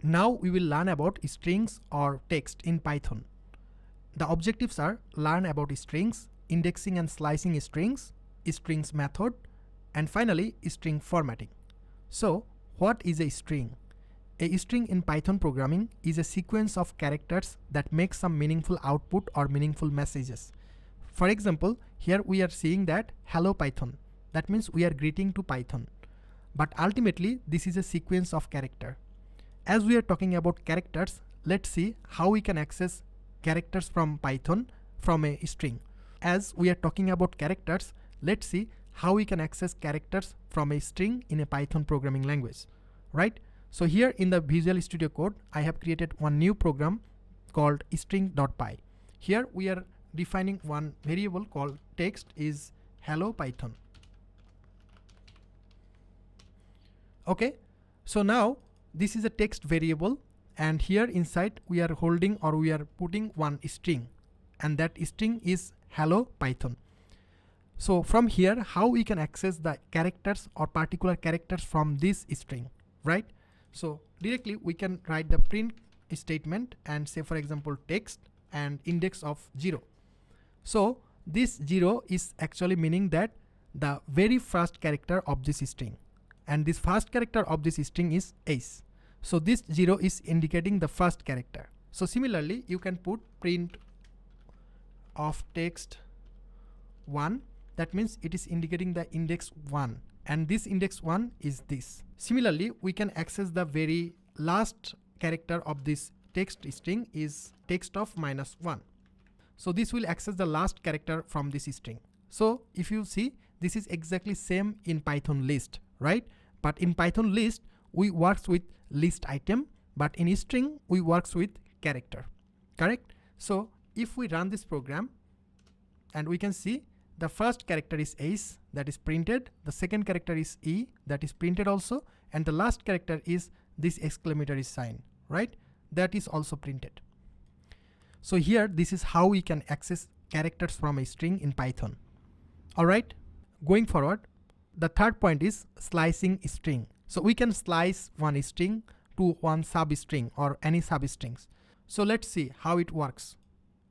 Now we will learn about strings or text in Python. The objectives are learn about strings, indexing and slicing strings, strings method, and finally string formatting. So what is a string? A string in Python programming is a sequence of characters that make some meaningful output or meaningful messages. For example, here we are seeing that hello Python. That means we are greeting to Python. But ultimately this is a sequence of character. As we are talking about characters, let's see how we can access characters from Python from a string. As we are talking about characters, let's see how we can access characters from a string in a Python programming language, right? So here in the Visual Studio Code, I have created one new program called string.py. Here we are defining one variable called text is hello Python. Okay, so now this is a text variable, and here inside we are holding or we are putting one string, and that string is hello Python. So from here, how we can access the characters or particular characters from this string, right? So directly we can write the print statement and say, for example, text and index of 0. So this 0 is actually meaning that the very first character of this string, and this first character of this string is ace. So this 0 is indicating the first character. So similarly, you can put print of text 1. That means it is indicating the index 1, and this index 1 is this. Similarly, we can access the very last character of this text string is text of -1. So this will access the last character from this string. So if you see, this is exactly same in Python list, right? But in Python list, we works with list item, but in string, we works with character, correct? So if we run this program, and we can see the first character is ace, that is printed, the second character is e, that is printed also, and the last character is this exclamatory sign, right? That is also printed. So here, this is how we can access characters from a string in Python. Alright, going forward, the third point is slicing string. So we can slice one string to one substring or any substrings. So let's see how it works.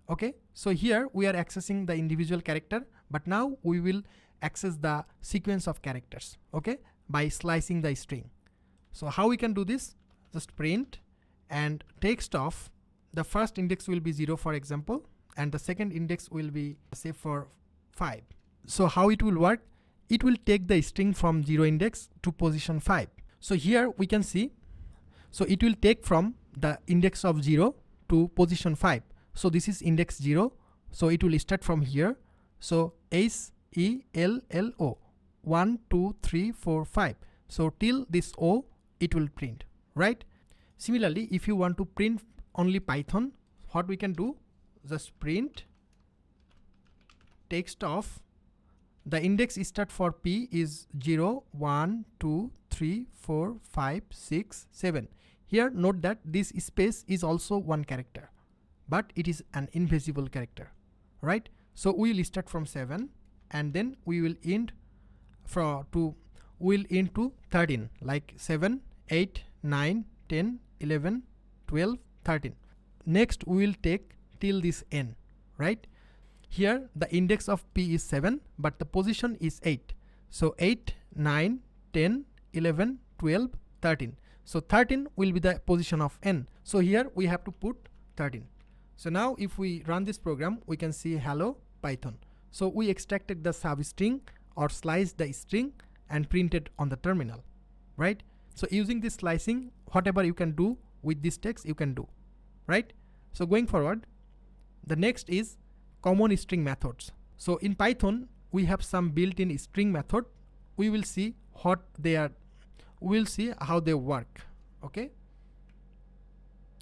Okay, so here we are accessing the individual character, but now we will access the sequence of characters, okay, by slicing the string. So how we can do this? Just print and text of the first index will be 0, for example, and the second index will be, say, for 5. So how it will work? It will take the string from 0 index to position 5. So here we can see, so it will take from the index of 0 to position 5. So this is index 0. So it will start from here. So ace, E, L, L, O, 1, 2, 3, 4, 5. So till this O, it will print, right? Similarly, if you want to print only Python, what we can do? Just print text of the index start for P is 0, 1, 2, 3, 4, 5, 6, 7. Here note that this space is also one character, but it is an invisible character, right? So we will start from 7, and then we will end to 13, like 7, 8, 9, 10, 11, 12, 13. Next we will take till this n, right? Here the index of P is 7, but the position is 8. So 8, 9, 10, 11, 12, 13. So 13 will be the position of n. So here we have to put 13. So now if we run this program, we can see hello Python. So we extracted the substring or sliced the string and printed on the terminal, right? So using this slicing, whatever you can do with this text, you can do, right? So going forward, the next is common string methods. So in Python, we have some built-in string method. We will see what they are. We will see how they work. Okay.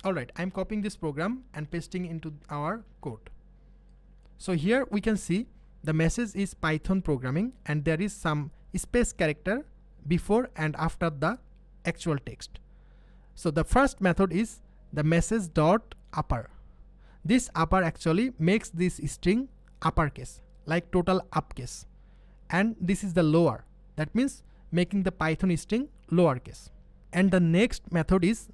Alright, I'm copying this program and pasting into our code. So here we can see the message is Python programming, and there is some space character before and after the actual text. So the first method is the message dot upper. This upper actually makes this string uppercase, like total uppercase, and this is the lower. That means making the Python string lowercase. And the next method is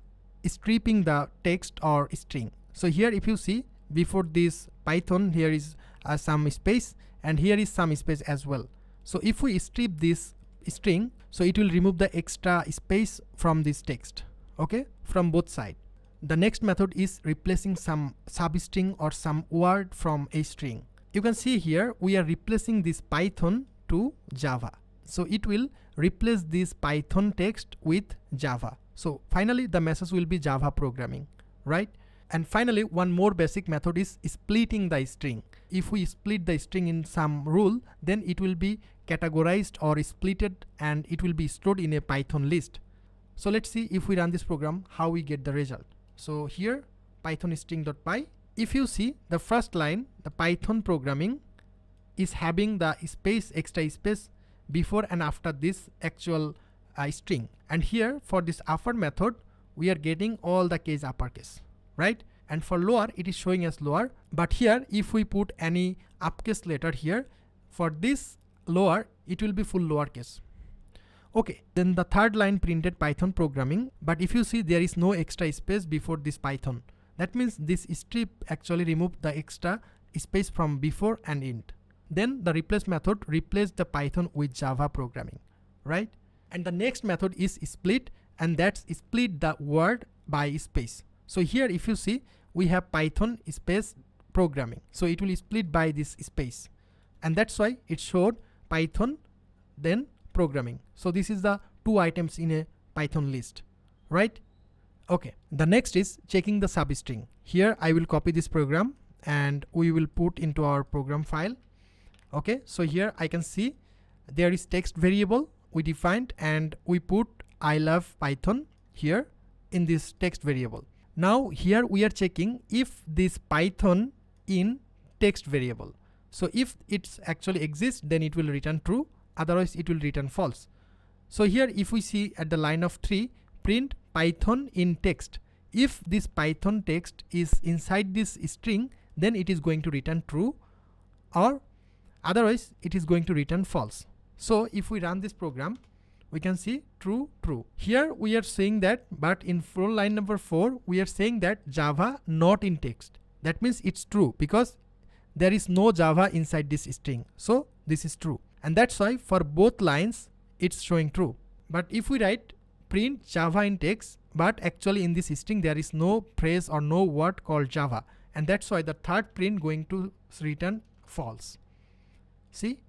stripping the text or string. So here if you see, before this Python, here is some space, and here is some space as well. So if we strip this string, so it will remove the extra space from this text, okay, from both sides. The next method is replacing some substring or some word from a string. You can see here we are replacing this Python to Java. So it will replace this Python text with Java. So finally the message will be Java programming, right? And finally, one more basic method is splitting the string. If we split the string in some rule, then it will be categorized or splitted and it will be stored in a Python list. So let's see if we run this program, how we get the result. So here Python string.py. If you see the first line, the Python programming is having the space, extra space before and after this actual string. And here for this upper method, we are getting all the case uppercase, right? And for lower, it is showing as lower. But here, if we put any uppercase letter here, for this lower, it will be full lowercase. Okay, then the third line printed Python programming. But if you see, there is no extra space before this Python. That means this strip actually removed the extra space from before and end. Then the replace method replaced the Python with Java programming, right? And the next method is split, and that's split the word by space. So here if you see, we have Python space programming. So it will split by this space. And that's why it showed Python then programming. So this is the two items in a Python list, right? Okay, the next is checking the substring. Here I will copy this program and we will put into our program file. Okay, so here I can see there is text variable we defined and we put I love Python here in this text variable. Now here we are checking if this Python in text variable. So if it actually exists, then it will return true, otherwise it will return false. So here if we see at the line of 3, print Python in text. If this Python text is inside this string, then it is going to return true, or otherwise it is going to return false. So if we run this program, we can see true, true. Here we are saying that, but in full line number 4, we are saying that Java not in text. That means it's true because there is no Java inside this string. So this is true. And that's why for both lines, it's showing true. But if we write print Java in text, but actually in this string, there is no phrase or no word called Java. And that's why the third print going to return false. See?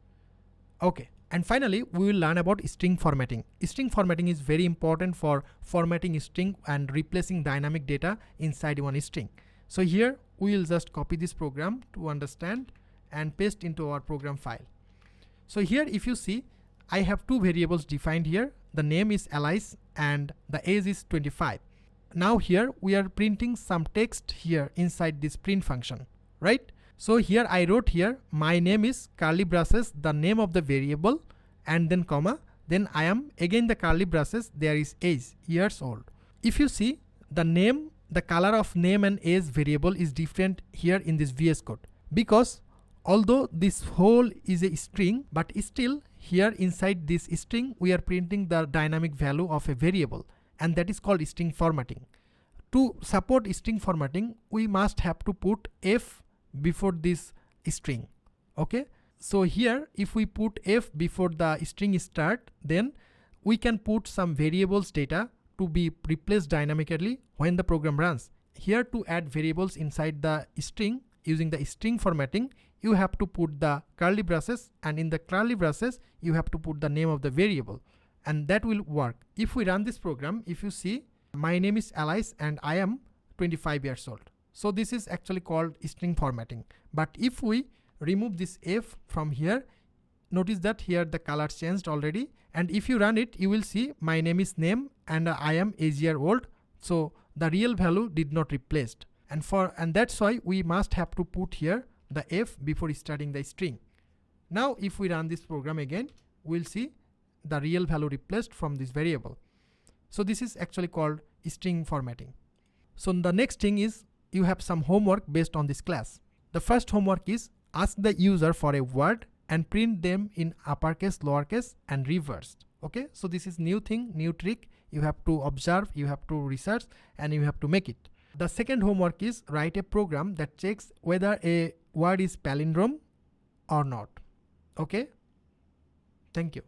Okay. And finally, we will learn about string formatting. String formatting is very important for formatting string and replacing dynamic data inside one string. So here we will just copy this program to understand and paste into our program file. So here if you see, I have two variables defined here. The name is Alice and the age is 25. Now here we are printing some text here inside this print function, right? So here I wrote here, my name is curly braces, the name of the variable, and then comma, then I am again the curly braces, there is age, years old. If you see the name, the color of name and age variable is different here in this VS Code, because although this whole is a string, but still here inside this string we are printing the dynamic value of a variable, and that is called string formatting. To support string formatting, we must have to put F before this string. Okay, so here if we put F before the string start, then we can put some variables data to be replaced dynamically when the program runs. Here to add variables inside the string using the string formatting, you have to put the curly braces, and in the curly braces you have to put the name of the variable, and that will work. If we run this program, if you see, my name is Alice and I am 25 years old. So this is actually called string formatting. But if we remove this F from here, notice that here the color changed already. And if you run it, you will see my name is name and I am age year old. So the real value did not replaced. And that's why we must have to put here the F before starting the string. Now if we run this program again, we'll see the real value replaced from this variable. So this is actually called string formatting. So the next thing is, you have some homework based on this class. The first homework is ask the user for a word and print them in uppercase, lowercase and reversed. Okay, so this is new thing, new trick. You have to observe, you have to research, and you have to make it. The second homework is write a program that checks whether a word is palindrome or not. Okay? Thank you.